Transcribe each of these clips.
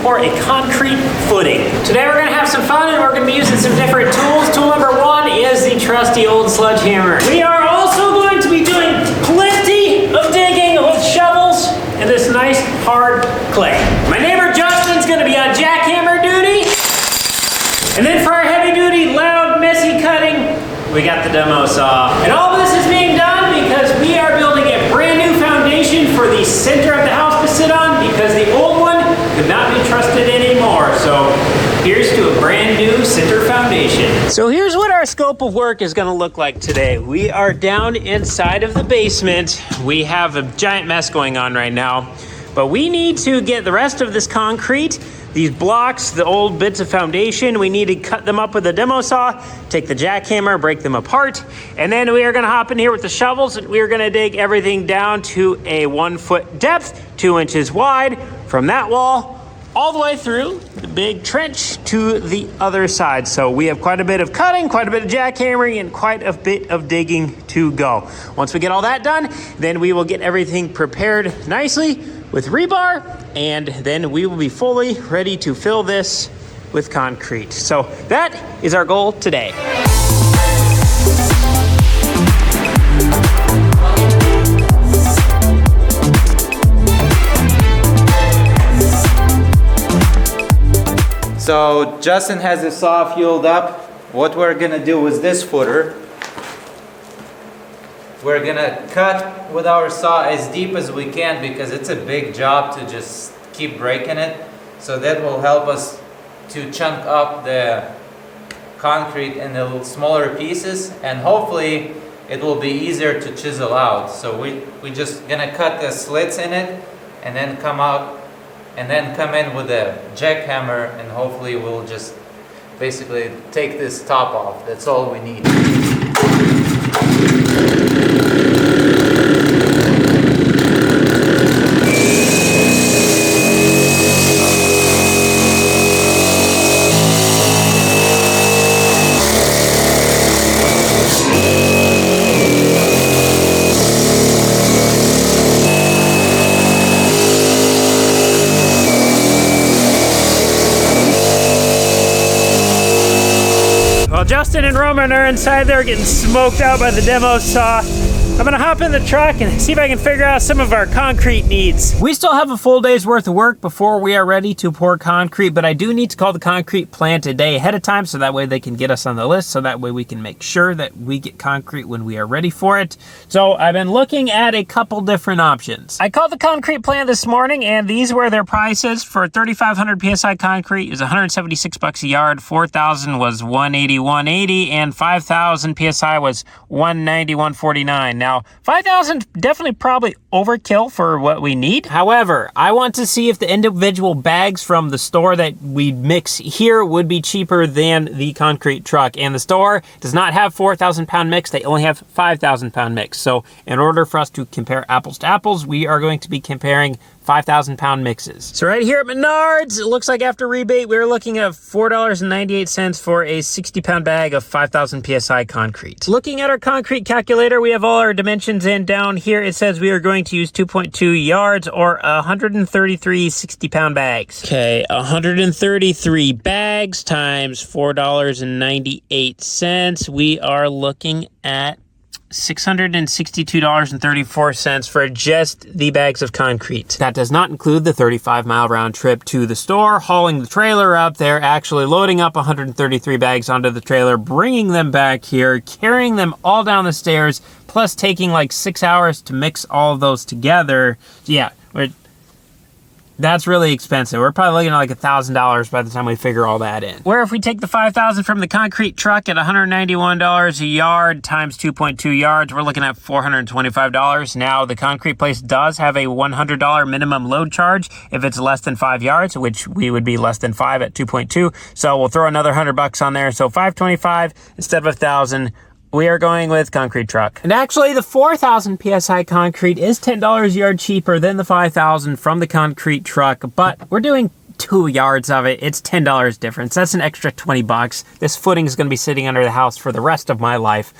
pour a concrete footing. Today we're gonna have some fun and we're gonna be using some different tools. Tool number one is the trusty old sledgehammer. We are also going to be doing plenty of digging with shovels in this nice hard clay. My neighbor Justin's gonna be on jackhammer duty. And then for our heavy duty, loud, messy cutting, we got the demo saw. And all this is being done because we are building a brand new foundation for the center of the house to sit on because the old one could not be trusted anymore. So here's to a brand new center foundation. So here's what our scope of work is gonna look like today. We are down inside of the basement. We have a giant mess going on right now, but we need to get the rest of this concrete, these blocks, the old bits of foundation, we need to cut them up with a demo saw, take the jackhammer, break them apart, and then we are gonna hop in here with the shovels and we are gonna dig everything down to a 1 foot depth, 2 inches wide, from that wall all the way through the big trench to the other side. So we have quite a bit of cutting, quite a bit of jackhammering, and quite a bit of digging to go. Once we get all that done, then we will get everything prepared nicely with rebar, and then we will be fully ready to fill this with concrete. So that is our goal today. So Justin has the saw fueled up. What we're gonna do is this footer. We're gonna cut with our saw as deep as we can because it's a big job to just keep breaking it. So that will help us to chunk up the concrete in the little smaller pieces, and hopefully it will be easier to chisel out. So we just gonna cut the slits in it and then come out and then come in with a jackhammer, and hopefully we'll just basically take this top off. That's all we need. While Justin and Roman are inside there getting smoked out by the demo saw, I'm gonna hop in the truck and see if I can figure out some of our concrete needs. We still have a full day's worth of work before we are ready to pour concrete, but I do need to call the concrete plant a day ahead of time so that way they can get us on the list, so that way we can make sure that we get concrete when we are ready for it. So I've been looking at a couple different options. I called the concrete plant this morning and these were their prices. For 3,500 PSI concrete is 176 bucks a yard, 4,000 was 180, and 5,000 PSI was 190, 149. Now, 5,000 definitely probably overkill for what we need. However, I want to see if the individual bags from the store that we mix here would be cheaper than the concrete truck. And the store does not have 4,000 pound mix. They only have 5,000 pound mix. So in order for us to compare apples to apples, we are going to be comparing 5,000 pound mixes. So right here at Menards, it looks like after rebate, we're looking at $4.98 for a 60 pound bag of 5,000 PSI concrete. Looking at our concrete calculator, we have all our dimensions in. Down here, it says we are going to use 2.2 yards or 133 60 pound bags. Okay, 133 bags times $4.98. We are looking at $662.34 for just the bags of concrete. That does not include the 35-mile round trip to the store, hauling the trailer out there, actually loading up 133 bags onto the trailer, bringing them back here, carrying them all down the stairs, plus taking like 6 hours to mix all of those together. Yeah, that's really expensive. We're probably looking at like $1,000 by the time we figure all that in. Where if we take the 5,000 from the concrete truck at $191 a yard times 2.2 yards, we're looking at $425. Now, the concrete place does have a $100 minimum load charge if it's less than 5 yards, which we would be less than 5 at 2.2. So we'll throw another $100 on there. So $525 instead of $1,000. We are going with concrete truck. And actually, the 4,000 PSI concrete is $10 a yard cheaper than the 5,000 from the concrete truck, but we're doing 2 yards of it. It's $10 difference. That's an extra 20 bucks. This footing is going to be sitting under the house for the rest of my life.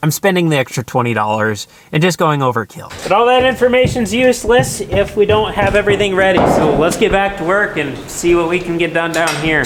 I'm spending the extra $20 and just going overkill. But all that information's useless if we don't have everything ready. So let's get back to work and see what we can get done down here.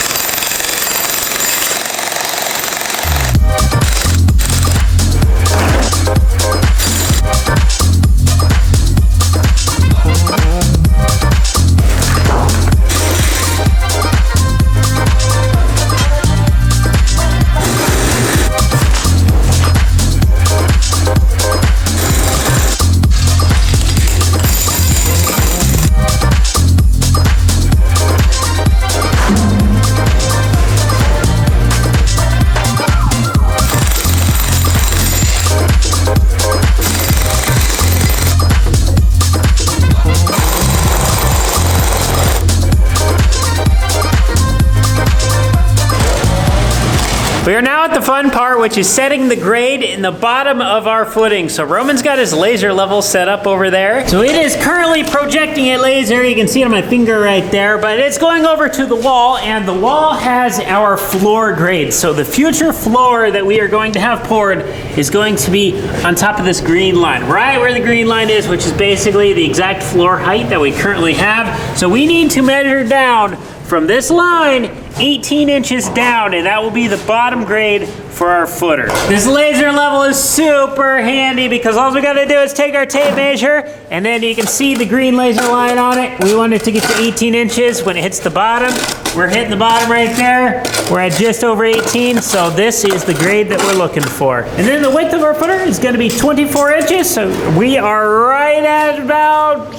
We are now at the fun part, which is setting the grade in the bottom of our footing. So Roman's got his laser level set up over there. So it is currently projecting a laser. You can see it on my finger right there, but it's going over to the wall, and the wall has our floor grade. So the future floor that we are going to have poured is going to be on top of this green line, right where the green line is, which is basically the exact floor height that we currently have. So we need to measure down from this line 18 inches down, and that will be the bottom grade for our footer. This laser level is super handy because all we gotta do is take our tape measure, and then you can see the green laser line on it. We want it to get to 18 inches when it hits the bottom. We're hitting the bottom right there. We're at just over 18, so this is the grade that we're looking for. And then the width of our footer is gonna be 24 inches, so we are right at about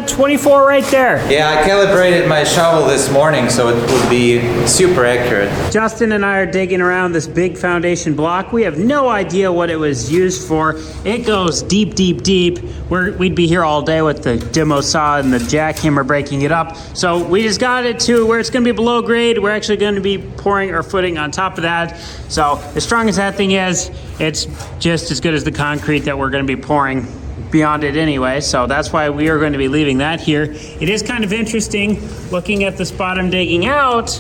24 right there. Yeah, I calibrated my shovel this morning, so it would be super accurate. Justin and I are digging around this big foundation block. We have no idea what it was used for. It goes deep, deep, deep. We'd be here all day with the demo saw and the jackhammer breaking it up. So we just got it to where it's gonna be below grade. We're actually gonna be pouring our footing on top of that. So as strong as that thing is, it's just as good as the concrete that we're gonna be pouring beyond it anyway, so that's why we are going to be leaving that here. It is kind of interesting looking at this bottom digging out.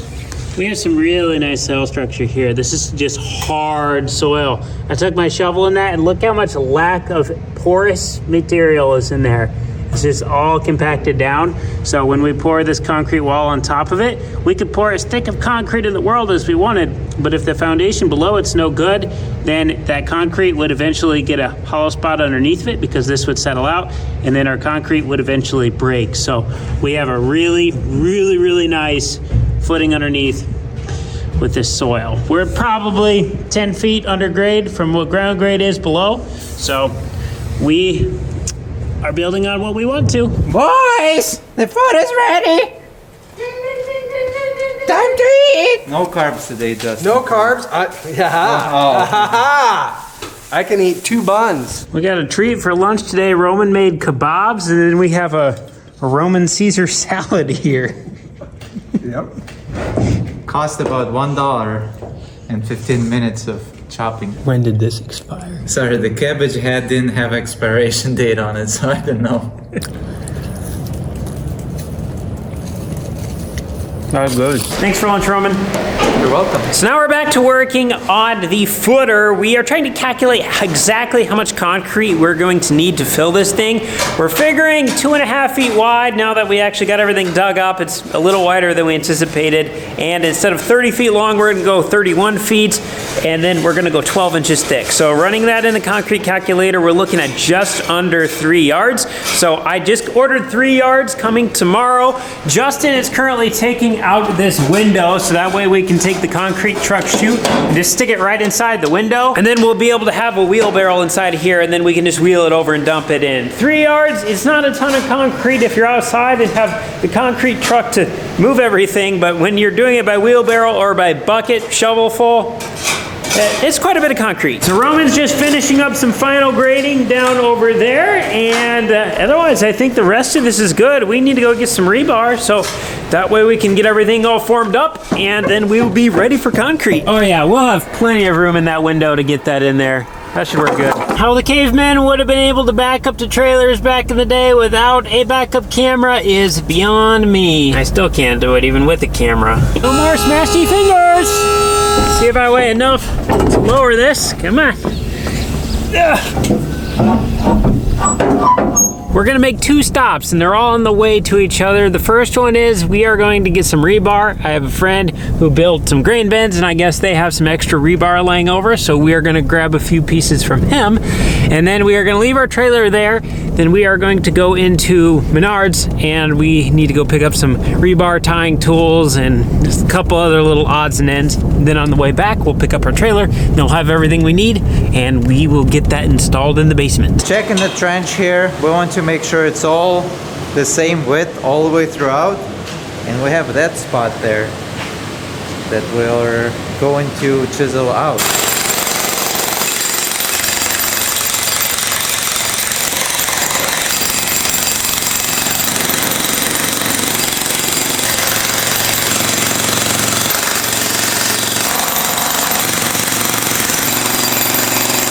We have some really nice soil structure here. This is just hard soil. I took my shovel in that and look how much lack of porous material is in there. It's just all compacted down. So when we pour this concrete wall on top of it, we could pour as thick of concrete in the world as we wanted, but if the foundation below it's no good, then that concrete would eventually get a hollow spot underneath it because this would settle out, and then our concrete would eventually break. So we have a really, really, really nice footing underneath with this soil. We're probably 10 feet under grade from what ground grade is below. So we are building on what we want to. Boys, the food is ready. Time to eat. No carbs today, Justin. No carbs? I can eat 2 buns. We got a treat for lunch today. Roman made kebabs, and then we have a Roman Caesar salad here. Yep. Cost about $1 and 15 minutes of chopping. When did this expire? Sorry, the cabbage head didn't have expiration date on it, so I don't know. That was good. Thanks for lunch, Roman. You're welcome. So now we're back to working on the footer. We are trying to calculate exactly how much concrete we're going to need to fill this thing. We're figuring 2.5 feet wide. Now that we actually got everything dug up, it's a little wider than we anticipated. And instead of 30 feet long, we're gonna go 31 feet, and then we're gonna go 12 inches thick. So running that in the concrete calculator, we're looking at just under 3 yards. So I just ordered 3 yards coming tomorrow. Justin is currently taking out this window, so that way we can take the concrete truck chute and just stick it right inside the window, and then we'll be able to have a wheelbarrow inside here, and then we can just wheel it over and dump it in. 3 yards, it's not a ton of concrete if you're outside and have the concrete truck to move everything, but when you're doing it by wheelbarrow or by bucket, shovelful, it's quite a bit of concrete. So Roman's just finishing up some final grading down over there, and otherwise I think the rest of this is good. We need to go get some rebar, so that way we can get everything all formed up, and then we will be ready for concrete. Oh yeah, we'll have plenty of room in that window to get that in there. That should work good. How the cavemen would have been able to back up to trailers back in the day without a backup camera is beyond me. I still can't do it even with a camera. No more smashy fingers. See if I weigh enough to lower this. Come on. We're gonna make 2 stops and they're all on the way to each other. The first one is we are going to get some rebar. I have a friend who built some grain bins and I guess they have some extra rebar laying over. So we are gonna grab a few pieces from him and then we are gonna leave our trailer there. Then we are going to go into Menards and we need to go pick up some rebar tying tools and just a couple other little odds and ends. And then on the way back, we'll pick up our trailer and we'll have everything we need and we will get that installed in the basement. Checking the trench here. We want to make sure it's all the same width all the way throughout. And we have that spot there that we're going to chisel out.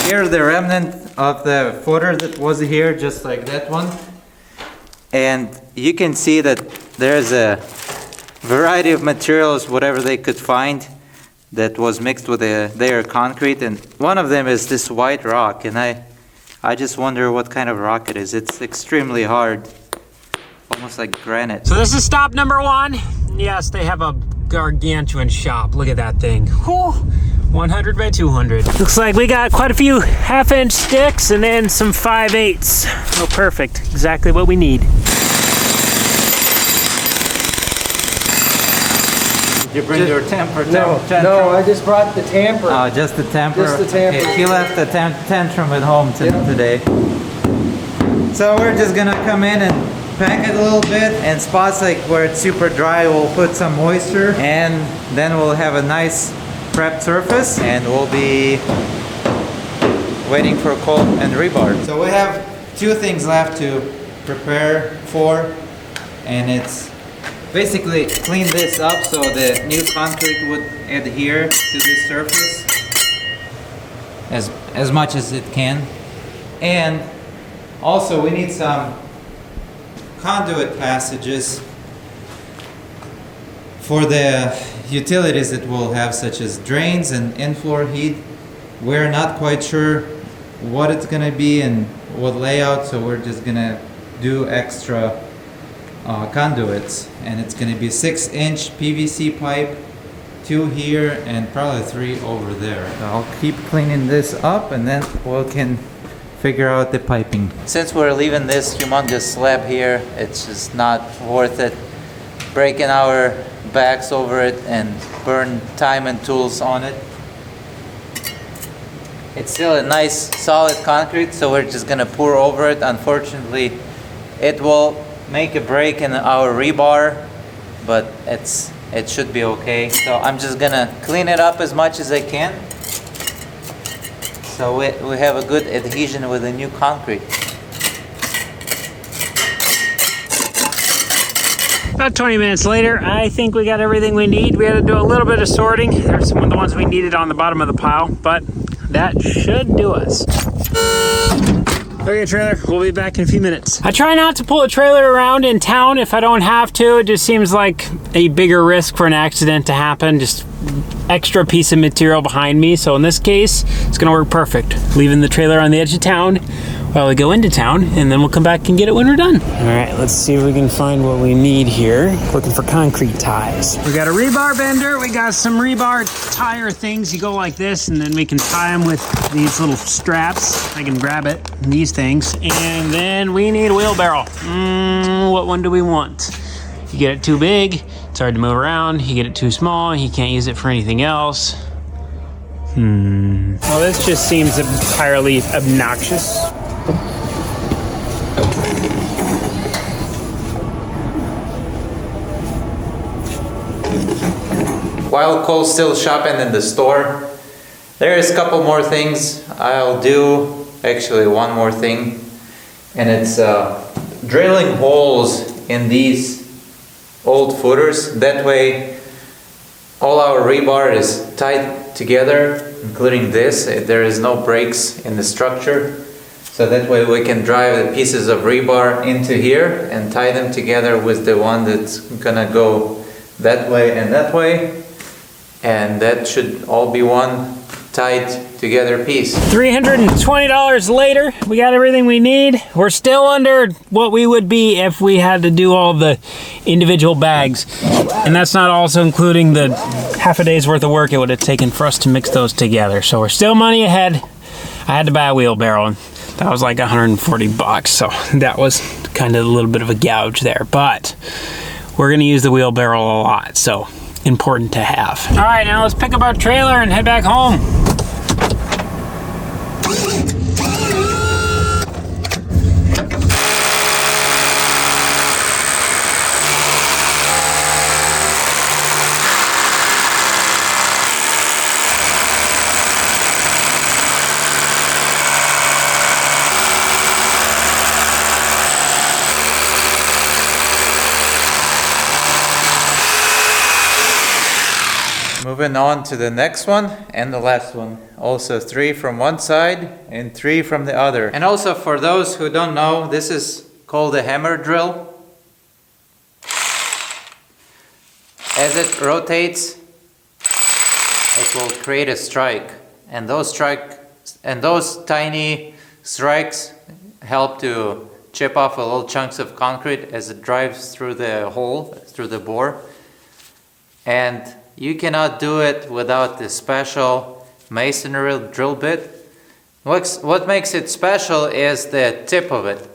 Here's the remnant of the footer that was here, just like that one. And you can see that there's a variety of materials, whatever they could find, that was mixed with their concrete. And one of them is this white rock. And I just wonder what kind of rock it is. It's extremely hard, almost like granite. So this is stop number 1. Yes, they have a gargantuan shop. Look at that thing. Whew. 100 by 200. Looks like we got quite a few 1/2-inch sticks and then some 5/8. Oh, perfect. Exactly what we need. Did you bring your temper? No, I just brought the tamper. Oh, just the temper? Just the tamper. Okay, he left the tantrum at home today. So we're just gonna come in and pack it a little bit, and spots like where it's super dry, we'll put some moisture, and then we'll have a nice prepped surface, and we'll be waiting for coal and rebar. So we have 2 things left to prepare for, and it's basically clean this up so the new concrete would adhere to this surface as much as it can. And also we need some conduit passages for the utilities that we'll have, such as drains and in-floor heat. We're not quite sure what it's gonna be and what layout, so we're just gonna do extra conduits, and it's gonna be 6-inch PVC pipe, 2 here and probably 3 over there. So I'll keep cleaning this up and then we can figure out the piping. Since we're leaving this humongous slab here, it's just not worth it breaking our backs over it and burn time and tools on it. It's still a nice solid concrete, so we're just gonna pour over it. Unfortunately, it will make a break in our rebar, but it should be okay. So I'm just gonna clean it up as much as I can, so we have a good adhesion with the new concrete. About 20 minutes later, I think we got everything we need. We had to do a little bit of sorting. There's some of the ones we needed on the bottom of the pile, but that should do us. Okay, trailer, we'll be back in a few minutes. I try not to pull a trailer around in town if I don't have to. It just seems like a bigger risk for an accident to happen. Just extra piece of material behind me. So in this case, it's gonna work perfect. Leaving the trailer on the edge of town while we go into town, and then we'll come back and get it when we're done. All right, let's see if we can find what we need here. Looking for concrete ties. We got a rebar bender. We got some rebar tire things. You go like this, and then we can tie them with these little straps. I can grab it, these things. And then we need a wheelbarrow. What one do we want? You get it too big, it's hard to move around. You get it too small, you can't use it for anything else. Well, this just seems entirely obnoxious. While Cole's still shopping in the store, there is a couple more things I'll do. Actually, one more thing, and it's drilling holes in these old footers. That way, all our rebar is tied together, including this. There is no breaks in the structure. So that way we can drive the pieces of rebar into here and tie them together with the one that's gonna go that way and that way. And that should all be one tied together piece. $320 later, we got everything we need. We're still under what we would be if we had to do all the individual bags. And that's not also including the half a day's worth of work it would have taken for us to mix those together. So we're still money ahead. I had to buy a wheelbarrow, and that was like 140 bucks. So that was kind of a little bit of a gouge there, but we're gonna use the wheelbarrow a lot, so important to have. All right, now let's pick up our trailer and head back home. Moving on to the next one and the last one. Also 3 from one side and 3 from the other. And also for those who don't know, this is called a hammer drill. As it rotates, it will create a strike. And those tiny strikes help to chip off a little chunks of concrete as it drives through the hole, through the bore. And you cannot do it without the special masonry drill bit. What makes it special is the tip of it.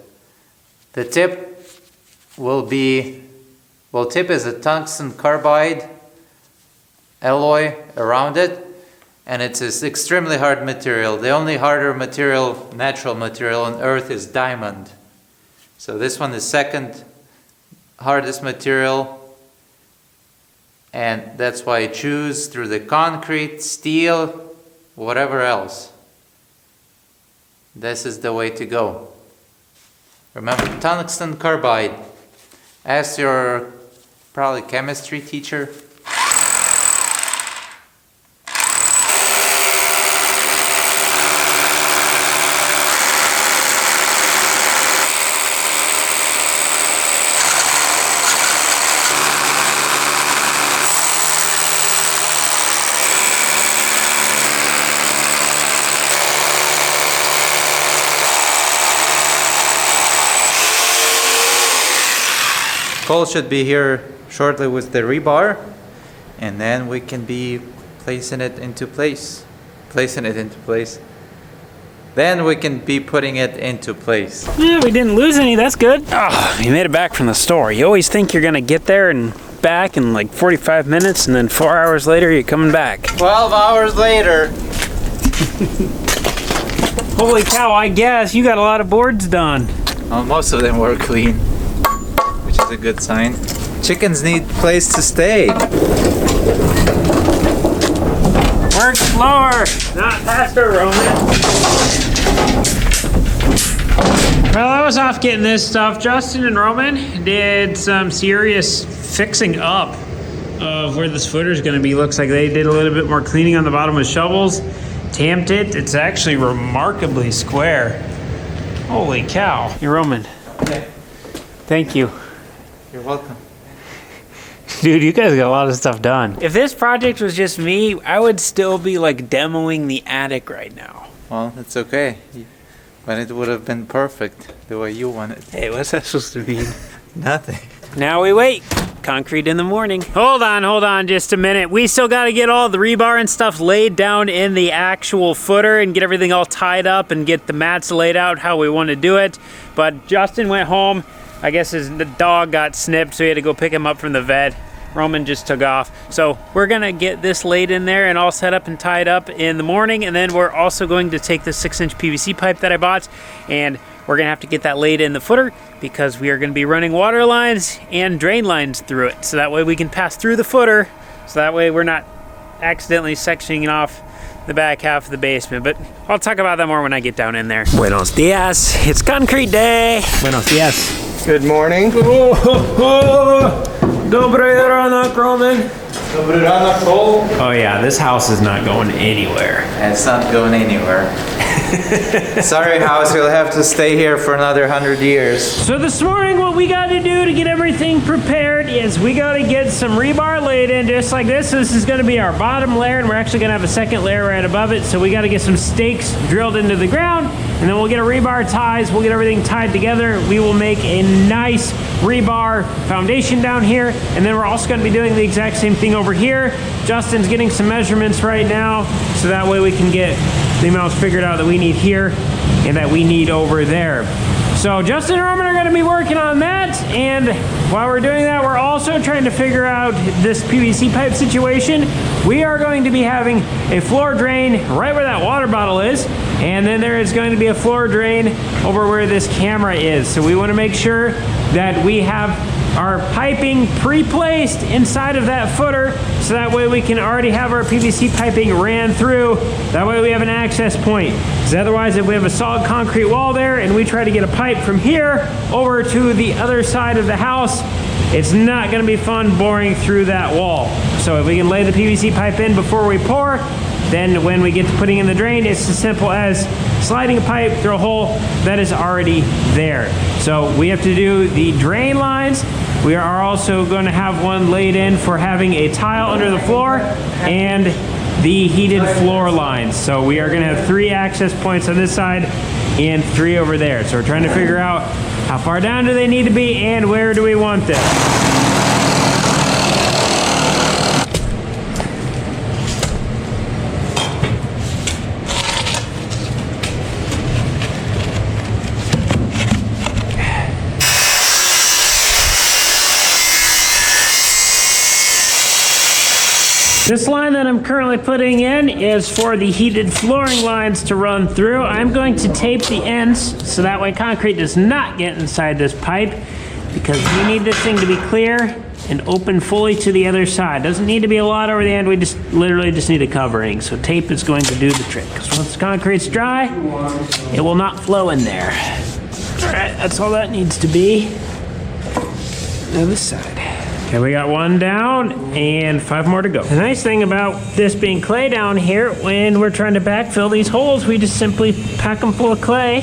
The tip tip is a tungsten carbide alloy around it, and it's an extremely hard material. The only harder material, natural material on earth is diamond. So this one is second hardest material. And that's why I choose through the concrete, steel, whatever else. This is the way to go. Remember, tungsten carbide. Ask your probably chemistry teacher. Cole should be here shortly with the rebar, and then we can be placing it into place. Then we can be putting it into place. Yeah, we didn't lose any, that's good. Oh, you made it back from the store. You always think you're gonna get there and back in like 45 minutes, and then 4 hours later, you're coming back. 12 hours later. Holy cow, I guess you got a lot of boards done. Well, most of them were clean, which is a good sign. Chickens need place to stay. Work slower, not faster, Roman. Well, I was off getting this stuff. Justin and Roman did some serious fixing up of where this footer is going to be. Looks like they did a little bit more cleaning on the bottom with shovels, tamped it. It's actually remarkably square. Holy cow. Hey, Roman. Okay. Thank you. You're welcome. Dude, you guys got a lot of stuff done. If this project was just me, I would still be like demoing the attic right now. Well, it's okay. But it would have been perfect the way you want it. Hey, what's that supposed to mean? Nothing. Now we wait. Concrete in the morning. Hold on just a minute. We still got to get all the rebar and stuff laid down in the actual footer and get everything all tied up and get the mats laid out how we want to do it. But Justin went home. I guess the dog got snipped, so he had to go pick him up from the vet. Roman just took off. So we're gonna get this laid in there and all set up and tied up in the morning, and then we're also going to take the 6-inch PVC pipe that I bought, and we're gonna have to get that laid in the footer because we are gonna be running water lines and drain lines through it. So that way we can pass through the footer, so that way we're not accidentally sectioning off the back half of the basement. But I'll talk about that more when I get down in there. Buenos dias, it's concrete day. Buenos dias. Good morning. Dobre rana, Roman. Put it on the pole. Oh yeah, this house is not going anywhere. It's not going anywhere. Sorry, house, you'll have to stay here for another 100 years. So this morning what we got to do to get everything prepared is we got to get some rebar laid in just like this. So this is going to be our bottom layer, and we're actually going to have a second layer right above it. So we got to get some stakes drilled into the ground, and then we'll get a rebar ties. We'll get everything tied together. We will make a nice rebar foundation down here, and then we're also going to be doing the exact same thing over here. Justin's getting some measurements right now, so that way we can get the amounts figured out that we need here and that we need over there. So Justin and Roman are going to be working on that, and while we're doing that, we're also trying to figure out this PVC pipe situation. We are going to be having a floor drain right where that water bottle is, and then there is going to be a floor drain over where this camera is. So we want to make sure that we have our piping pre-placed inside of that footer, so that way we can already have our PVC piping ran through. That way we have an access point. Because otherwise, if we have a solid concrete wall there and we try to get a pipe from here over to the other side of the house, it's not going to be fun boring through that wall. So if we can lay the PVC pipe in before we pour, then when we get to putting in the drain, it's as simple as sliding a pipe through a hole that is already there. So we have to do the drain lines. We are also going to have one laid in for having a tile under the floor and the heated floor lines. So we are going to have 3 access points on this side and 3 over there. So we're trying to figure out how far down do they need to be and where do we want them. This line that I'm currently putting in is for the heated flooring lines to run through. I'm going to tape the ends so that way concrete does not get inside this pipe, because we need this thing to be clear and open fully to the other side. Doesn't need to be a lot over the end, we just literally just need a covering. So tape is going to do the trick, because once the concrete's dry, it will not flow in there. All right, that's all that needs to be. The other side. Okay, we got 1 down and 5 more to go. The nice thing about this being clay down here, when we're trying to backfill these holes, we just simply pack them full of clay,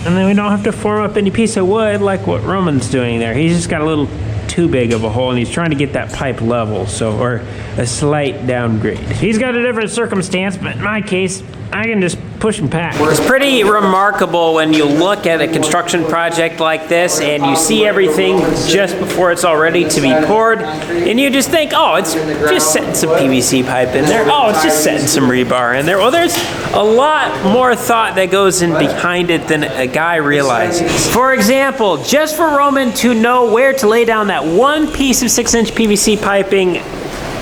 and then we don't have to form up any piece of wood like what Roman's doing there. He's just got a little too big of a hole, and he's trying to get that pipe level, so, or a slight downgrade. He's got a different circumstance, but in my case, I can just push and pack. It's pretty remarkable when you look at a construction project like this and you see everything just before it's all ready to be poured, and you just think, oh, it's just setting some PVC pipe in there. Oh, it's just setting some rebar in there. Well, there's a lot more thought that goes in behind it than a guy realizes. For example, just for Roman to know where to lay down that one piece of 6-inch PVC piping,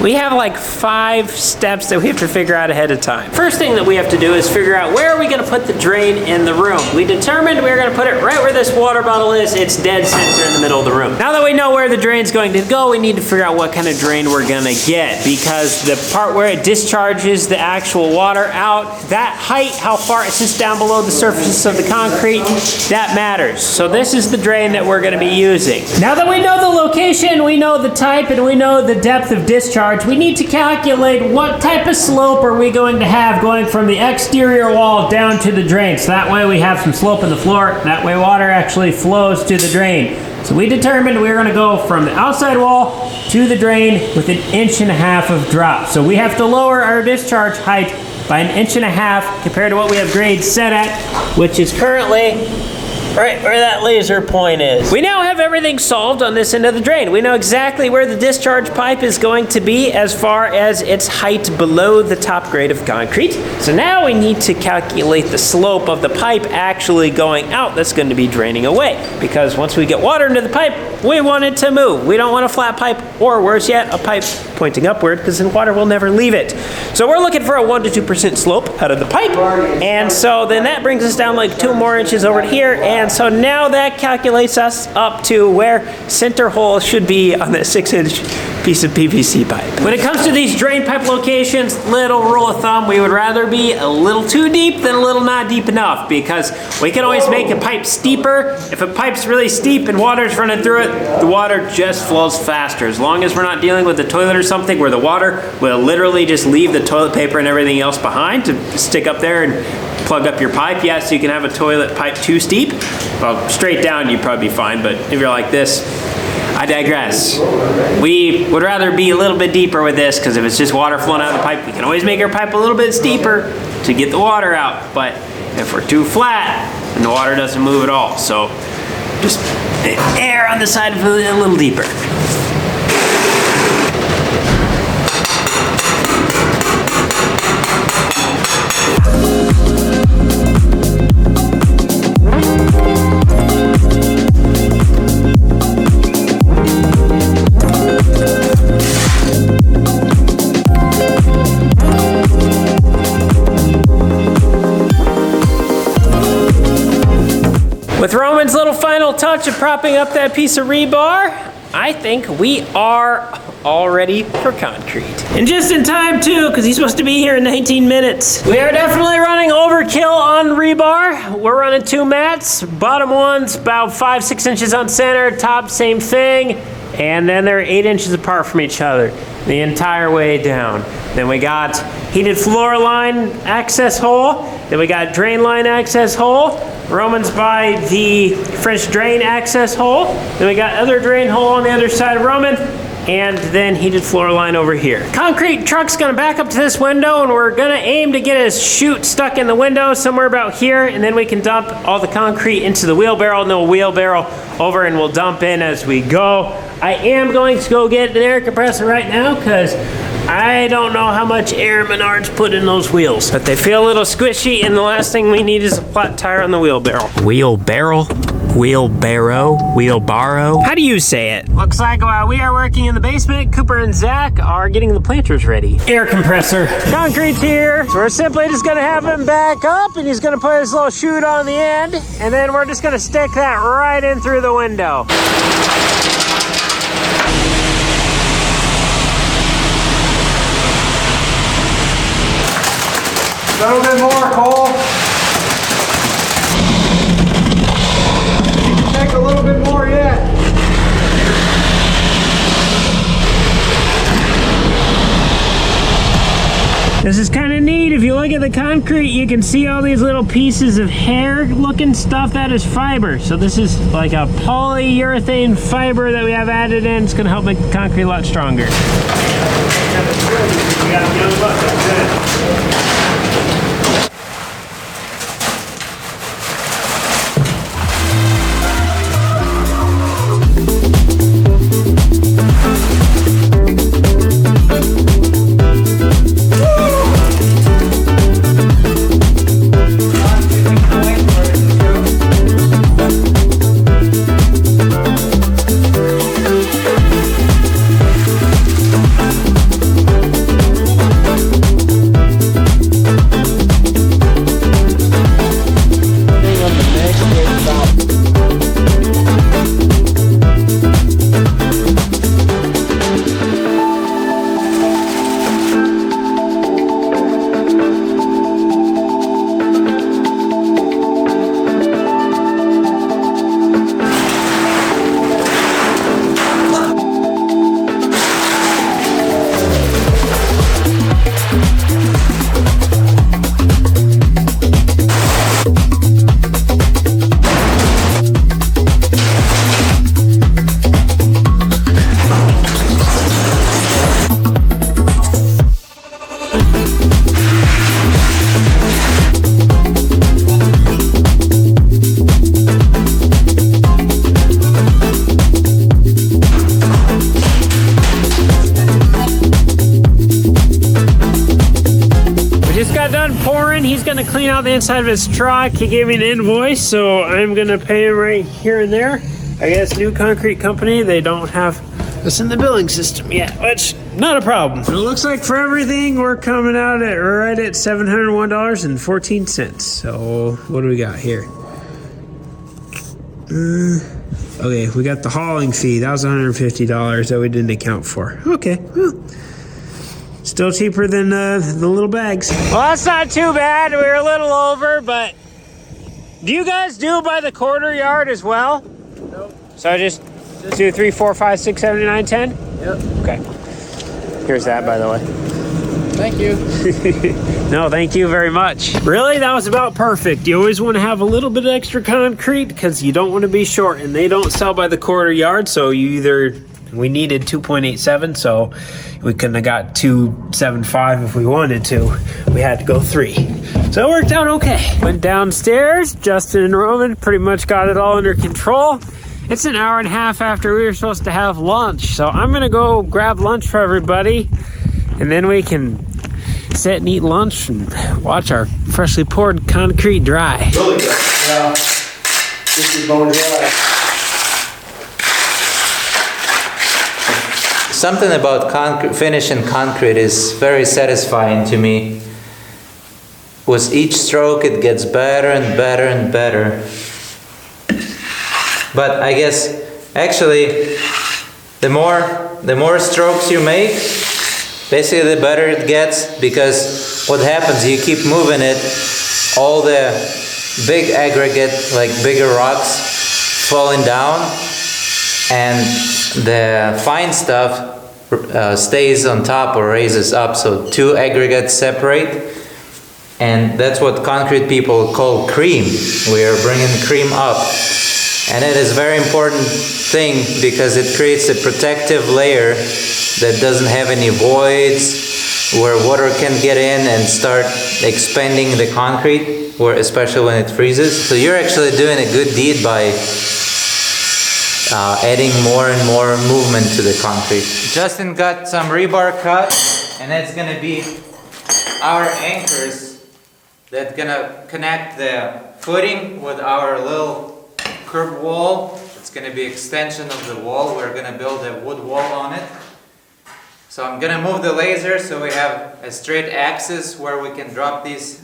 we have like 5 steps that we have to figure out ahead of time. First thing that we have to do is figure out where are we going to put the drain in the room. We determined we're going to put it right where this water bottle is. It's dead center in the middle of the room. Now that we know where the drain's going to go, we need to figure out what kind of drain we're going to get, because the part where it discharges the actual water out, that height, how far it sits down below the surface of the concrete, that matters. So this is the drain that we're going to be using. Now that we know the location, we know the type, and we know the depth of discharge, we need to calculate what type of slope are we going to have going from the exterior wall down to the drain. So that way we have some slope in the floor. That way water actually flows to the drain. So we determined we were going to go from the outside wall to the drain with 1.5 inches of drop. So we have to lower our discharge height by 1.5 inches compared to what we have grade set at, which is currently right where that laser point is. We now have everything solved on this end of the drain. We know exactly where the discharge pipe is going to be as far as its height below the top grade of concrete. So now we need to calculate the slope of the pipe actually going out that's going to be draining away. Because once we get water into the pipe, we want it to move. We don't want a flat pipe, or worse yet, a pipe pointing upward, because then water will never leave it. So we're looking for a 1 to 2% slope out of the pipe. And so then that brings us down like 2 more inches over here. And so now that calculates us up to where center hole should be on the 6-inch piece of PVC pipe. When it comes to these drain pipe locations, little rule of thumb, we would rather be a little too deep than a little not deep enough, because we can always make a pipe steeper. If a pipe's really steep and water's running through it, the water just flows faster. As long as we're not dealing with the toilet or something where the water will literally just leave the toilet paper and everything else behind to stick up there and plug up your pipe. Yes, you can have a toilet pipe too steep. Well, straight down you'd probably be fine, but if you're like this, I digress. We would rather be a little bit deeper with this, because if it's just water flowing out of the pipe, we can always make our pipe a little bit steeper to get the water out. But if we're too flat, then the water doesn't move at all. So just err on the side of a little deeper. With Roman's little final touch of propping up that piece of rebar, I think we are all ready for concrete. And just in time too, because he's supposed to be here in 19 minutes. We are definitely running overkill on rebar. We're running 2 mats. Bottom one's about 5-6 inches on center, top same thing. And then they're 8 inches apart from each other the entire way down. Then we got heated floor line access hole. Then we got drain line access hole. Roman's by the French drain access hole. Then we got other drain hole on the other side of Roman. And then heated floor line over here. Concrete truck's gonna back up to this window, and we're gonna aim to get a chute stuck in the window somewhere about here, and then we can dump all the concrete into the wheelbarrow, and then we'll wheelbarrow over and we'll dump in as we go. I am going to go get an air compressor right now, because I don't know how much air Menards put in those wheels, but they feel a little squishy, and the last thing we need is a flat tire on the wheelbarrow. Wheelbarrow? Wheelbarrow? How do you say it? Looks like while we are working in the basement, Cooper and Zach are getting the planters ready. Air compressor. Concrete's here. So we're simply just gonna have him back up, and he's gonna put his little chute on the end, and then we're just gonna stick that right in through the window. A little bit more, Cole. You can take a little bit more yet. This is kind of neat. If you look at the concrete, you can see all these little pieces of hair looking stuff. That is fiber. So this is like a polyurethane fiber that we have added in. It's gonna help make the concrete a lot stronger. He's gonna clean out the inside of his truck. He gave me an invoice, so I'm gonna pay him right here and there. I guess new concrete company, they don't have this in the billing system yet, which not a problem. But it looks like for everything, we're coming out at right at $701.14. So what do we got here? Okay, we got the hauling fee. That was $150 that we didn't account for. Okay, well, still cheaper than the little bags. Well, that's not too bad. We were a little over, but do you guys do by the quarter yard as well? Nope. So I just do 3, 4, 5, 6, 7, 8, 9, 10? Yep. Okay. Here's that, by the way. Thank you. No, thank you very much. Really, that was about perfect. You always want to have a little bit of extra concrete because you don't want to be short, and they don't sell by the quarter yard, so we needed 2.87, so we couldn't have got 2.75 if we wanted to. We had to go 3. So it worked out okay. Went downstairs, Justin and Roman pretty much got it all under control. It's an hour and a half after we were supposed to have lunch, so I'm gonna go grab lunch for everybody, and then we can sit and eat lunch and watch our freshly poured concrete dry. Really good. Yeah. This is bone dry. Something about finishing concrete is very satisfying to me. With each stroke it gets better and better and better. But I guess actually the more strokes you make, basically the better it gets, because what happens, you keep moving it, all the big aggregate, like bigger rocks, falling down, and the fine stuff stays on top or raises up, so 2 aggregates separate, and that's what concrete people call cream. We are bringing cream up, and it is a very important thing because it creates a protective layer that doesn't have any voids where water can get in and start expanding the concrete, especially when it freezes. So you're actually doing a good deed by adding more and more movement to the concrete. Justin got some rebar cut, and that's gonna be our anchors that's gonna connect the footing with our little curb wall. It's gonna be extension of the wall. We're gonna build a wood wall on it. So I'm gonna move the laser so we have a straight axis where we can drop these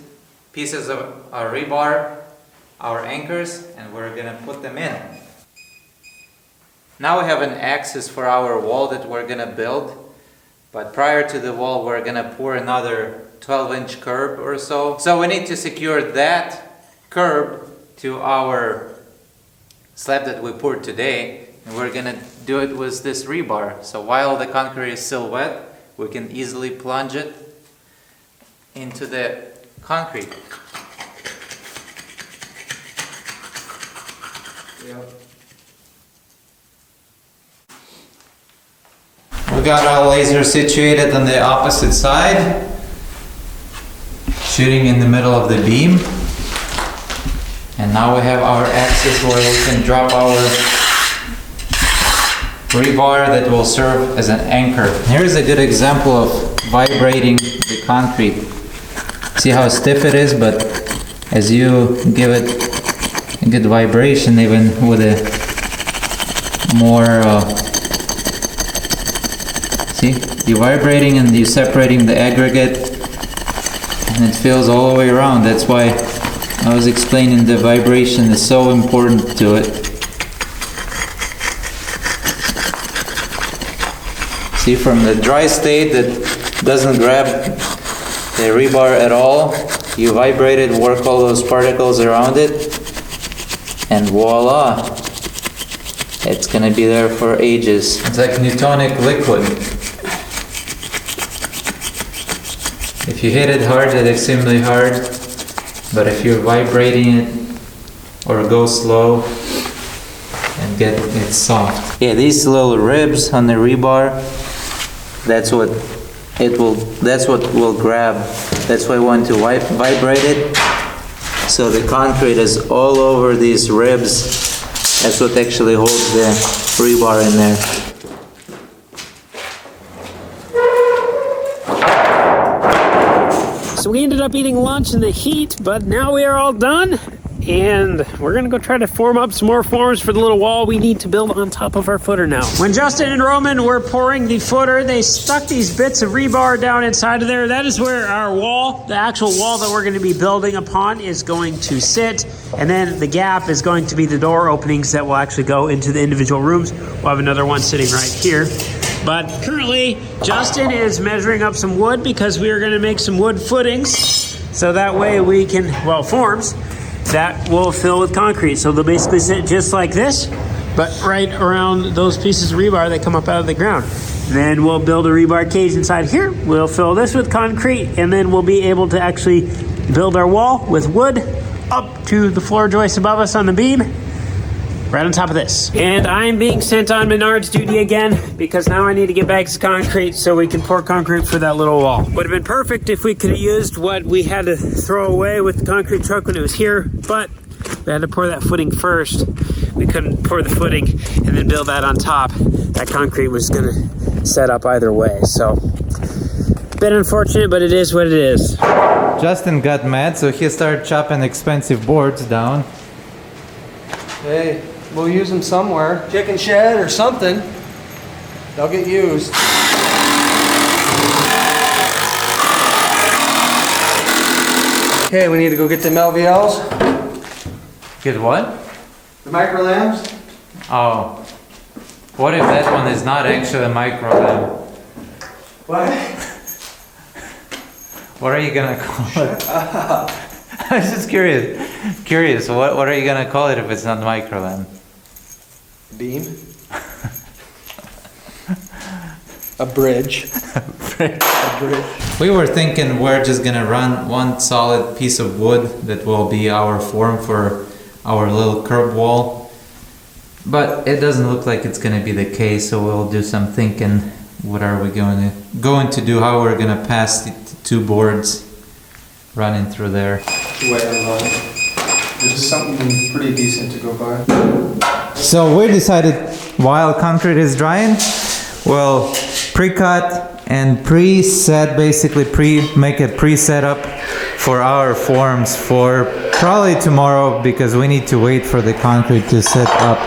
pieces of our rebar, our anchors, and we're gonna put them in. Now we have an axis for our wall that we're gonna build, but prior to the wall we're gonna pour another 12-inch curb or so. So we need to secure that curb to our slab that we poured today, and we're gonna do it with this rebar. So while the concrete is still wet, we can easily plunge it into the concrete. Yep. We got our laser situated on the opposite side, shooting in the middle of the beam. And now we have our axis where we can drop our rebar that will serve as an anchor. Here's a good example of vibrating the concrete. See how stiff it is, but as you give it a good vibration, even with a more see, you're vibrating and you're separating the aggregate, and it feels all the way around. That's why I was explaining the vibration is so important to it. See, from the dry state that doesn't grab the rebar at all, you vibrate it, work all those particles around it, and voila! It's gonna be there for ages. It's like Newtonic liquid. If you hit it hard, it's extremely hard, but if you're vibrating it or go slow and get it soft. Yeah, these little ribs on the rebar, that's what will grab. That's why I want to vibrate it. So the concrete is all over these ribs. That's what actually holds the rebar in there. So we ended up eating lunch in the heat, but now we are all done. and we're gonna go try to form up some more forms for the little wall we need to build on top of our footer now. When Justin and Roman were pouring the footer, they stuck these bits of rebar down inside of there. That is where our wall, the actual wall that we're gonna be building upon, is going to sit. And then the gap is going to be the door openings that will actually go into the individual rooms. We'll have another one sitting right here. But currently, Justin is measuring up some wood because we are gonna make some wood footings. So that way we can, well, forms that will fill with concrete. So they'll basically sit just like this, but right around those pieces of rebar that come up out of the ground. Then we'll build a rebar cage inside here. We'll fill this with concrete, and then we'll be able to actually build our wall with wood up to the floor joist above us on the beam, right on top of this. And I'm being sent on Menard's duty again because now I need to get bags of concrete so we can pour concrete for that little wall. Would have been perfect if we could have used what we had to throw away with the concrete truck when it was here, but we had to pour that footing first. We couldn't pour the footing and then build that on top. That concrete was gonna set up either way. So, bit unfortunate, but it is what it is. Justin got mad, so he started chopping expensive boards down. Hey, we'll use them somewhere. Chicken shed or something. They'll get used. Okay, we need to go get them LVLs. Get what? The micro lamps. Oh. What if that one is not actually a micro lamp? What? What are you gonna call it? I was just curious. What are you gonna call it if it's not micro lamp? Beam. A bridge. A bridge. We were thinking we're just gonna run one solid piece of wood that will be our form for our little curb wall. But it doesn't look like it's gonna be the case, so we'll do some thinking. What are we going to do? How we're gonna pass the two boards running through there. Wait a moment. This is something pretty decent to go by. So we decided while concrete is drying, we'll pre-cut and pre-set, basically make a pre-setup for our forms for probably tomorrow because we need to wait for the concrete to set up.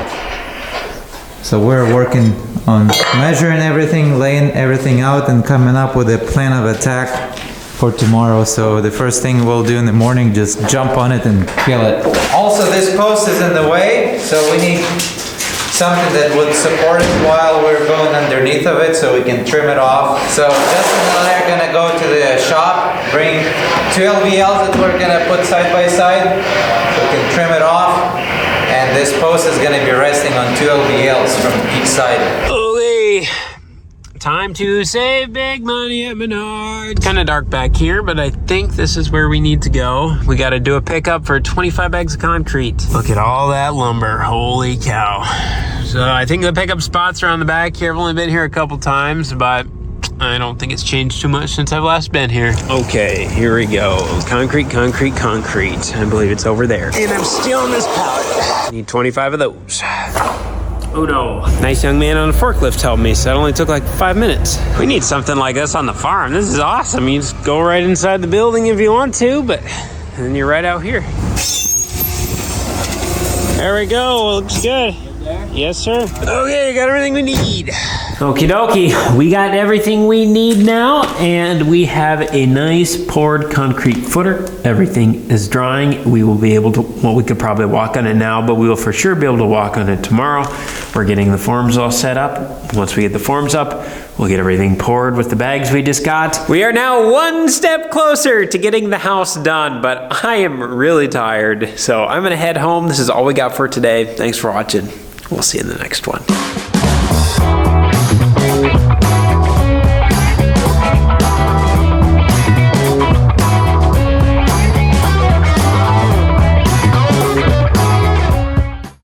So we're working on measuring everything, laying everything out and coming up with a plan of attack for tomorrow. So the first thing we'll do in the morning, just jump on it and kill it. Also, this post is in the way, so we need something that would support it while we're going underneath of it so we can trim it off. So Justin and I are gonna go to the shop, bring two LVLs that we're gonna put side by side so we can trim it off. And this post is gonna be resting on two LVLs from each side. Okay, time to save big money at Menards. Kind of dark back here, but I think this is where we need to go. We got to do a pickup for 25 bags of concrete. Look at all that lumber, holy cow. So I think the pickup spots are on the back here. I've only been here a couple times, but I don't think it's changed too much since I've last been here. Okay, here we go. Concrete, concrete, concrete. I believe it's over there. And I'm still on this pallet. Need 25 of those. Oh no. Nice young man on a forklift helped me, so it only took like 5 minutes. We need something like this on the farm. This is awesome. You just go right inside the building if you want to, but then you're right out here. There we go. Looks good. Yes, sir. Okay, got everything we need. Okie dokie, we got everything we need now, and we have a nice poured concrete footer. Everything is drying. We will be able to, well, we could probably walk on it now, but we will for sure be able to walk on it tomorrow. We're getting the forms all set up. Once we get the forms up, we'll get everything poured with the bags we just got. We are now one step closer to getting the house done, but I am really tired, so I'm gonna head home. This is all we got for today. Thanks for watching. We'll see you in the next one.